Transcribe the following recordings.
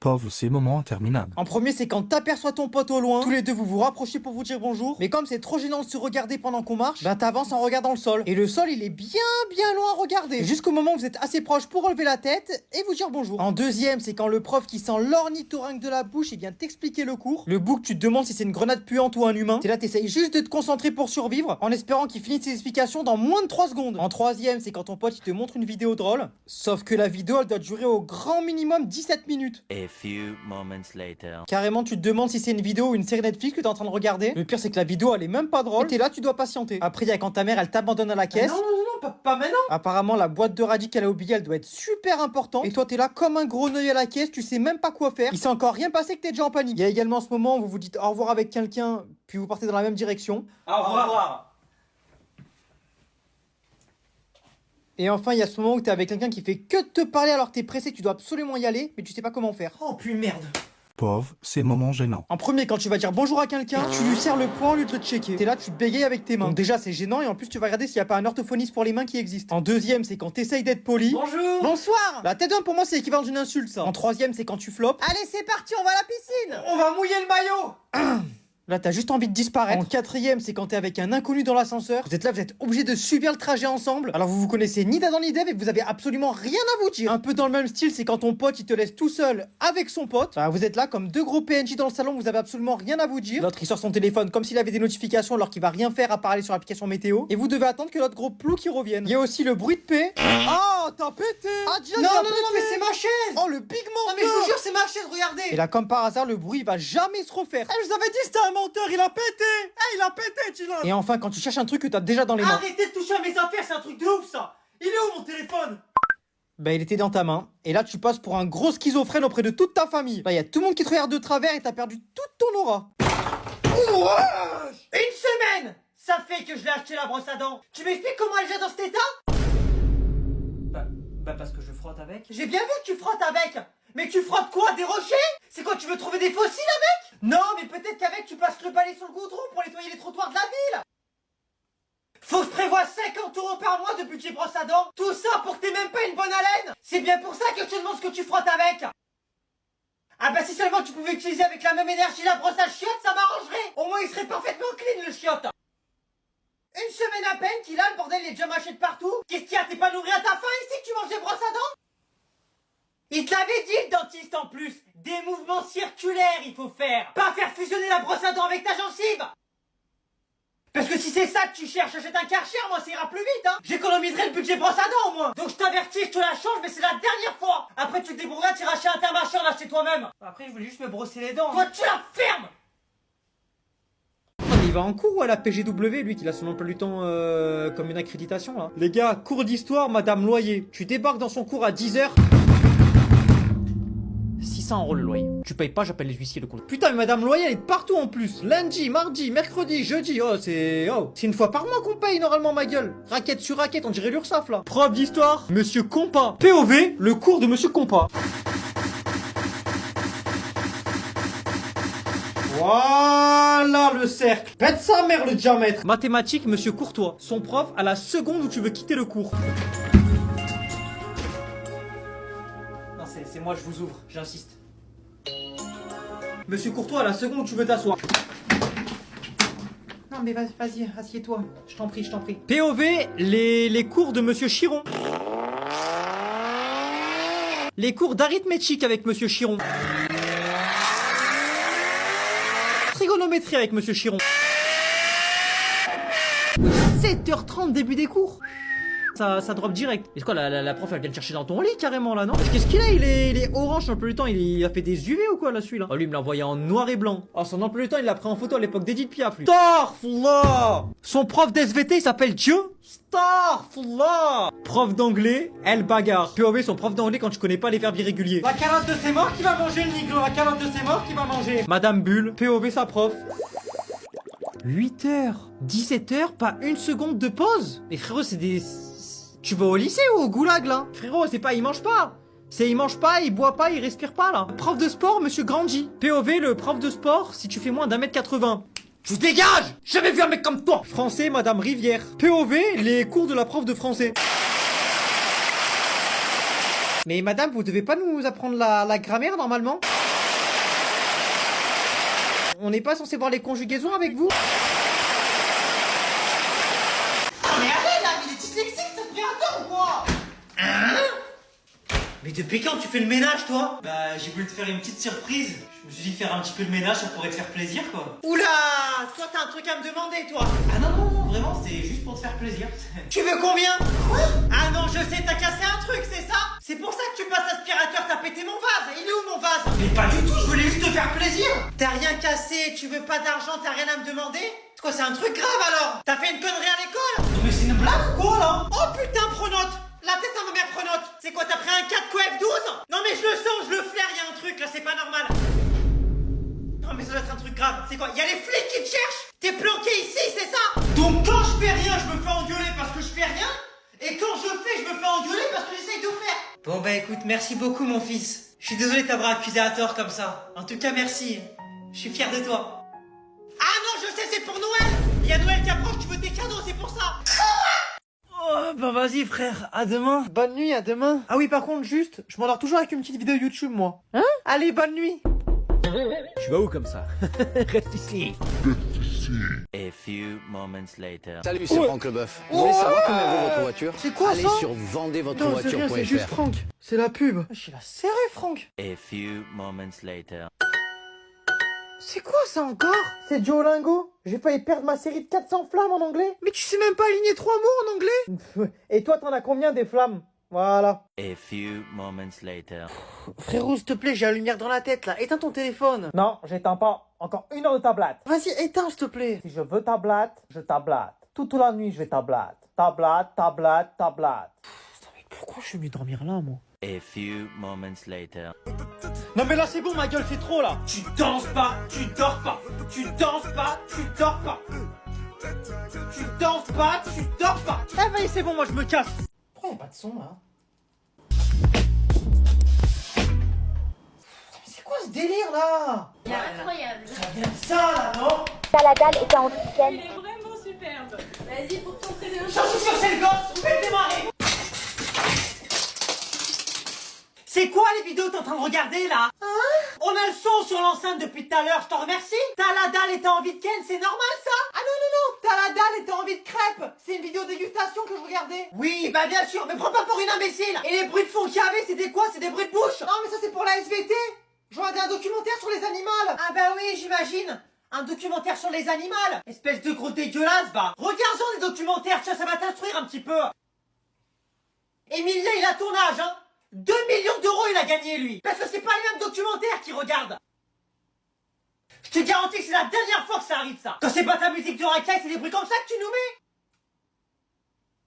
Pauvre, ces moments interminables. En premier, c'est quand t'aperçois ton pote au loin, tous les deux vous vous rapprochez pour vous dire bonjour, mais comme c'est trop gênant de se regarder pendant qu'on marche, bah t'avances en regardant le sol. Et le sol, il est bien loin à regarder. Jusqu'au moment où vous êtes assez proche pour relever la tête et vous dire bonjour. En deuxième, c'est quand le prof qui sent l'ornithorynque de la bouche, il vient t'expliquer le cours. Le book, tu te demandes si c'est une grenade puante ou un humain. T'es là, t'essayes juste de te concentrer pour survivre, en espérant qu'il finisse ses explications dans moins de 3 secondes. En troisième, c'est quand ton pote, il te montre une vidéo drôle, sauf que la vidéo, elle doit durer au grand minimum 17 minutes. A few moments later. Carrément, tu te demandes si c'est une vidéo ou une série Netflix que t'es en train de regarder. Le pire, c'est que la vidéo, elle est même pas drôle. Et t'es là, tu dois patienter. Après, il y a quand ta mère, elle t'abandonne à la caisse. Non, pas maintenant. Apparemment, la boîte de radis qu'elle a oubliée, elle doit être super importante. Et toi, t'es là comme un gros neuil à la caisse, tu sais même pas quoi faire. Il s'est encore rien passé que t'es déjà en panique. Il y a également ce moment où vous vous dites au revoir avec quelqu'un, puis vous partez dans la même direction. Au revoir. Et enfin, il y a ce moment où t'es avec quelqu'un qui fait que de te parler alors que t'es pressé, tu dois absolument y aller, mais tu sais pas comment faire. Oh putain, merde. Pauvre, ces moments gênants. En premier, quand tu vas dire bonjour à quelqu'un, tu lui serres le poing au lieu de le checker. T'es là, tu bégayes avec tes mains. Donc déjà, c'est gênant et en plus, tu vas regarder s'il y a pas un orthophoniste pour les mains qui existe. En deuxième, c'est quand t'essayes d'être poli. Bonjour. Bonsoir. La tête d'homme pour moi, c'est l'équivalent d'une insulte, ça. En troisième, c'est quand tu floppes. Allez, c'est parti, on va à la piscine. On va mouiller le maillot. Là, t'as juste envie de disparaître. En quatrième, c'est quand t'es avec un inconnu dans l'ascenseur. Vous êtes là, vous êtes obligé de subir le trajet ensemble. Alors vous vous connaissez ni d'Adam ni d'Ève et vous avez absolument rien à vous dire. Un peu dans le même style, c'est quand ton pote il te laisse tout seul avec son pote. Bah, vous êtes là comme deux gros PNJ dans le salon, vous avez absolument rien à vous dire. L'autre il sort son téléphone comme s'il avait des notifications alors qu'il va rien faire à part aller sur l'application météo. Et vous devez attendre que l'autre gros plou qui revienne. Il y a aussi le bruit de paix. Oh, t'as pété. Ah, Dieu, Non, t'as non, pété. mais c'est ma chaise. Oh, le big Non, mais je vous jure, c'est ma chaise, regardez. Et là, comme par hasard, le bruit il va jamais se refaire. Eh, je vous avais dit, c'était un menteur, il a pété. Eh, il a pété, Dylan. Et enfin, quand tu cherches un truc que t'as déjà dans les mains. Arrêtez de toucher à mes affaires, c'est un truc de ouf, ça. Il est où, mon téléphone? Bah il était dans ta main, et là tu passes pour un gros schizophrène auprès de toute ta famille. Là il y a tout le monde qui te regarde de travers et t'as perdu toute ton aura. Une semaine. Ça fait que je l'ai acheté la brosse à dents. Tu m'expliques comment elle vient dans cet état? Bah parce que je frotte avec. J'ai bien vu que tu frottes avec. Mais tu frottes quoi? Des rochers? C'est quoi, tu veux trouver des fossiles avec? Non, mais peut-être qu'avec tu passes le balai sur le goudron pour nettoyer les trottoirs de la ville. Faut que je prévoie 50 € par mois de budget brosse à dents. Tout ça pour que t'aies même pas une bonne haleine. C'est bien pour ça que je te demande ce que tu frottes avec. Ah bah si seulement tu pouvais utiliser avec la même énergie la brosse à chiottes, ça m'arrangerait. Au moins il serait parfaitement clean le chiotte. Une semaine à peine qu'il a, le bordel il est déjà mâché de partout. Qu'est-ce qu'il y a, t'es pas nourri à ta faim ici que tu manges des brosses à dents? Il te l'avait dit le dentiste en plus. Des mouvements circulaires il faut faire. Pas faire fusionner la brosse à dents avec ta gencive. Parce que si c'est ça que tu cherches, achète un Karcher, moi ça ira plus vite hein. J'économiserai le budget brosse à dents au moins. Donc je t'avertis, je te la change mais c'est la dernière fois. Après tu te débrouilleras, tu iras chez Intermarché, en acheter toi-même. Après je voulais juste me brosser les dents. Toi tu la fermes. Il va en cours ou à la PGW lui qui a son emploi du temps comme une accréditation là? Les gars, cours d'histoire, Madame Loyer. Tu débarques dans son cours à 10h. 600 € le loyer. Tu payes pas, j'appelle les huissiers le compte. Putain, mais Madame Loyer, elle est partout en plus. Lundi, mardi, mercredi, jeudi. Oh, c'est une fois par mois qu'on paye normalement, ma gueule. Raquette sur raquette, on dirait l'URSSAF là. Prof d'histoire, Monsieur Compas. POV, le cours de Monsieur Compas. Voilà le cercle. Pète sa mère le diamètre. Mathématiques, Monsieur Courtois. Son prof à la seconde où tu veux quitter le cours. Non, c'est moi, je vous ouvre, j'insiste. Monsieur Courtois, à la seconde où tu veux t'asseoir. Non mais vas-y, assieds-toi. Je t'en prie, je t'en prie. POV, les cours de Monsieur Chiron. Les cours d'arithmétique avec Monsieur Chiron. Trigonométrie avec Monsieur Chiron. 7h30 début des cours. Ça drop direct. Et c'est quoi la prof elle vient te chercher dans ton lit carrément là non? Qu'est-ce qu'il a? Il est orange emploi du temps, il a fait des UV ou quoi là celui-là? Oh lui il me l'a envoyé en noir et blanc. Oh son emploi du temps il l'a pris en photo à l'époque d'Edith Piaf lui. Starfullah. Son prof d'SVT il s'appelle Dieu. Starfullah. Prof d'anglais, elle bagarre. POV son prof d'anglais quand tu connais pas les verbes irréguliers. La calotte de ses morts qui va manger le niglo. La calotte de ses morts qui va manger. Madame Bulle, POV sa prof. 8h, 17h, pas une seconde de pause. Mais frérot c'est des... Tu vas au lycée ou au goulag là? Frérot, c'est pas il mange pas. C'est il mange pas, il boit pas, il respire pas là. Prof de sport, Monsieur Grandi. POV, le prof de sport, si tu fais moins d'1m80. Tu dégages. J'ai jamais vu un mec comme toi. Français, Madame Rivière. POV, les cours de la prof de français. Mais madame, vous devez pas nous apprendre la grammaire normalement? On n'est pas censé voir les conjugaisons avec vous? Mais allez là, mais il est dyslexique cet aspirateur ou quoi? Hein? Mais depuis quand tu fais le ménage toi? Bah j'ai voulu te faire une petite surprise. Je me suis dit faire un petit peu de ménage, ça pourrait te faire plaisir quoi. Oula, toi t'as un truc à me demander toi. Ah non non non, vraiment c'est juste pour te faire plaisir. Tu veux combien? Quoi? Ah non je sais, t'as cassé un truc c'est ça? C'est pour ça que tu passes l'aspirateur, t'as pété mon vase. Il est où mon vase? Mais pas du tout, je voulais juste te faire plaisir. T'as rien cassé, tu veux pas d'argent, t'as rien à me demander? C'est quoi, c'est un truc grave alors? T'as fait une connerie à l'école? Non mais c'est une blague ou quoi là? Oh putain pronote. La tête à ma mère pronote. C'est quoi, t'as pris un 4 quoi F12? Non mais je le sens, je le flaire, y'a un truc là, c'est pas normal. Non mais ça doit être un truc grave. C'est quoi, y'a les flics qui te cherchent? T'es planqué ici, c'est ça? Donc quand je fais rien, je me fais engueuler parce que je fais rien? Et quand je fais, je me fais engueuler parce que j'essaye de faire. Bon bah écoute, merci beaucoup mon fils. Je suis désolé de t'avoir accusé à tort comme ça. En tout cas merci. Je suis fier de toi. Ah non, je sais, c'est pour Noël. Il y a Noël qui approche, tu veux tes cadeaux, c'est pour ça. Oh bah vas-y frère, à demain. Bonne nuit, à demain. Ah oui, par contre, juste, je m'endors toujours avec une petite vidéo YouTube, moi. Hein? Allez, bonne nuit. Tu vas où comme ça? Reste ici. A few moments later. Salut, c'est Franck Leboeuf. Vous voulez savoir combien vaut votre voiture? C'est quoi Allez ça? sur vendezvotrevoiture.fr. Non, c'est rien, c'est juste Franck. C'est la pub. Je l'ai serré, Franck. A few moments later. C'est quoi ça encore? C'est Duolingo. J'ai failli perdre ma série de 400 flammes en anglais. Mais tu sais même pas aligner 3 mots en anglais. Et toi, t'en as combien des flammes? Voilà. A few moments later. Frérot, s'il te plaît, j'ai la lumière dans la tête là. Éteins ton téléphone. Non, j'éteins pas. Encore 1 heure de tablette. Vas-y, éteins, s'il te plaît. Si je veux tablette, je tablette. Toute la nuit, je vais tablette. Tablette, tablette, tablette. Putain, mais pourquoi je suis venu dormir là, moi? A few moments later. Non mais là c'est bon, ma gueule, c'est trop là. Tu danses pas, tu dors pas. Tu danses pas, tu dors pas. Tu danses pas, tu dors pas. Eh vas-y, c'est bon, moi je me casse. Pourquoi y'a pas de son là? Mais c'est quoi ce délire là? Incroyable. Ça vient de ça là, non? La dalle est en week-end. Il est vraiment superbe. Vas-y pour t'entraîner un J'en suis sûr, c'est le gosse. Fais démarrer. C'est quoi les vidéos que t'es en train de regarder là? Hein? On a le son sur l'enceinte depuis tout à l'heure, je t'en remercie. T'as la dalle et t'as envie de ken, c'est normal ça? Ah non non non, t'as la dalle et t'as envie de crêpes. C'est une vidéo dégustation que je regardais. Oui, bah bien sûr, mais prends pas pour une imbécile. Et les bruits de fond qu'il y avait, c'était quoi? C'est des bruits de bouche? Non mais ça c'est pour la SVT. Je regardais un documentaire sur les animaux. Ah bah oui, j'imagine. Un documentaire sur les animaux. Espèce de gros dégueulasse, bah. Regarde-en des documentaires, tiens, ça va t'instruire un petit peu. Emilia, il a ton âge, hein. 2 millions d'euros il a gagné lui. Parce que c'est pas les mêmes documentaires qu'il regarde. Je te garantis que c'est la dernière fois que ça arrive ça. Quand c'est pas ta musique de racaille, c'est des bruits comme ça que tu nous mets.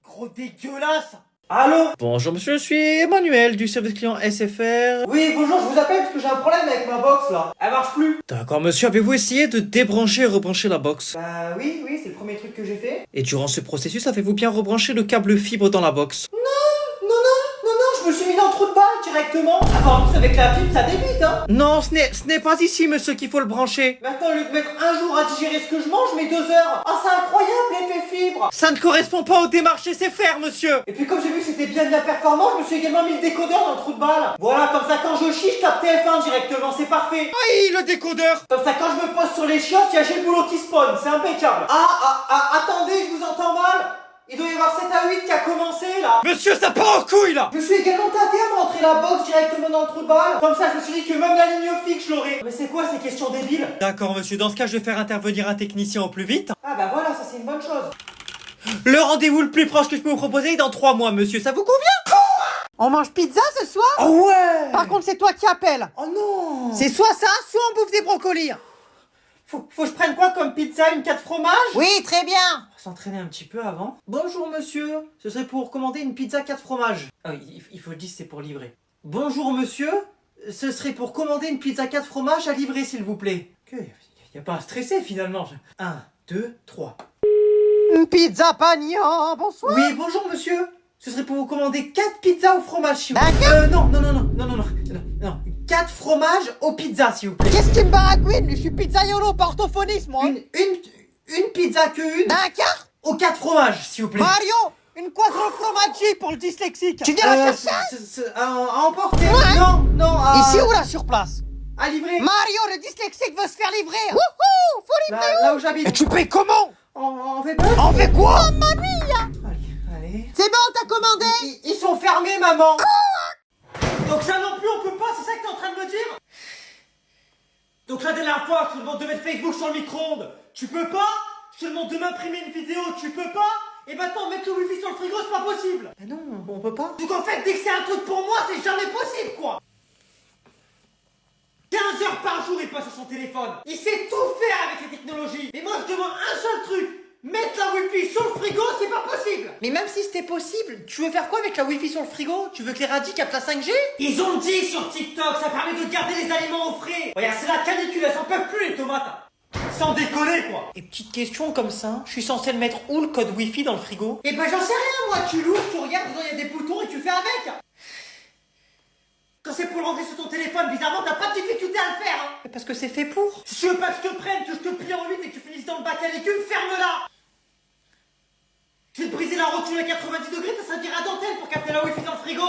Gros dégueulasse. Allô? Bonjour monsieur, je suis Emmanuel du service client SFR. Oui, bonjour, je vous appelle parce que j'ai un problème avec ma box là. Elle marche plus. D'accord monsieur, avez-vous essayé de débrancher et rebrancher la box? Bah oui, c'est le premier truc que j'ai fait. Et durant ce processus, avez-vous bien rebranché le câble fibre dans la box? Non, je me suis mis dans le trou de balle directement. Ah bah en plus avec la fibre ça débite hein. Non, ce n'est pas ici monsieur qu'il faut le brancher. Maintenant au lieu de mettre un jour à digérer ce que je mange, je mets 2 heures. Ah c'est incroyable l'effet fibre. Ça ne correspond pas aux démarches SFR monsieur. Et puis comme j'ai vu que c'était bien performant, je me suis également mis le décodeur dans le trou de balle. Voilà, comme ça quand je chie, je tape TF1 directement, c'est parfait. Aïe, le décodeur. Comme ça quand je me pose sur les chiottes, il y a Gilles Boulot qui spawn, c'est impeccable. Attendez, je vous entends mal. Il doit y avoir 7 à 8 qui a commencé là. Monsieur, ça part en couille là. Je suis également tâté à me rentrer la box directement dans le trou de balle. Comme ça je me suis dit que même la ligne fixe je l'aurais. Mais c'est quoi ces questions débiles? D'accord monsieur, dans ce cas je vais faire intervenir un technicien au plus vite. Ah bah voilà, ça c'est une bonne chose. Le rendez-vous le plus proche que je peux vous proposer est dans 3 mois monsieur, ça vous convient? On mange pizza ce soir? Oh ouais. Par contre c'est toi qui appelles. Oh non. C'est soit ça, soit on bouffe des brocolis. Faut que je prenne quoi comme pizza? Une 4 fromages? Oui, très bien. On va s'entraîner un petit peu avant. Bonjour monsieur, ce serait pour commander une pizza 4 fromages. Ah oui, il faut le dire, c'est pour livrer. Bonjour monsieur, ce serait pour commander une pizza 4 fromages à livrer s'il vous plaît. Y a pas à stresser finalement. 1, 2, 3. Pizza pagnon, bonsoir. Oui, bonjour monsieur. Ce serait pour vous commander 4 pizzas au fromage s'il vous plaît. Non. 4 fromages aux pizzas s'il vous plaît. Qu'est-ce qui me baragouine? Je suis pizzaiolo, pas orthophoniste moi. Une pizza que une. D'accord. Aux 4 fromages s'il vous plaît. Mario, Une quattro formaggi pour le dyslexique. Tu viens la chercher? À emporter. Non, non, Ici ou là sur place? à livrer. Mario, le dyslexique veut se faire livrer. Wouhou, faut livrer. Là où j'habite. Et tu payes comment? On fait pas. On fait quoi? Allez. C'est bon, t'as commandé? Ils sont fermés, maman. Donc ça non plus, on peut pas, c'est ça que t'es en train de me dire? Donc la dernière fois, je te demande de mettre Facebook sur le micro-ondes, tu peux pas? Je te demande de m'imprimer une vidéo, tu peux pas? Et maintenant, mettre le wifi sur le frigo, c'est pas possible. Mais non, on peut pas. Donc en fait, dès que c'est un truc pour moi, c'est jamais possible, quoi. 15 heures par jour, il passe sur son téléphone. Il sait tout faire avec les technologies. Mais moi, je demande un seul truc. Mettre la wifi sur le frigo, c'est pas possible. Mais même si c'était possible, tu veux faire quoi avec la wifi sur le frigo? Tu veux que les radis captent la 5G? Ils ont dit sur TikTok, ça permet de garder les aliments au frais. Regarde, c'est la canicule, elles s'en peuvent plus les tomates. Sans déconner, quoi. Et petite question comme ça, je suis censé le mettre où le code wifi dans le frigo? Eh ben j'en sais rien, moi. Tu l'ouvres, tu regardes, dedans il y a des boutons et tu fais avec. Quand c'est pour le rentrer sur ton téléphone, bizarrement, t'as pas de difficulté à le faire, hein. Parce que c'est fait pour. Si tu veux pas que je te prenne, que je te plie en 8 et que tu finisses dans le bac à légumes, ferme-la. Je vais te briser la rotule à 90 degrés, ça servira à dentelle pour capter la wifi dans le frigo.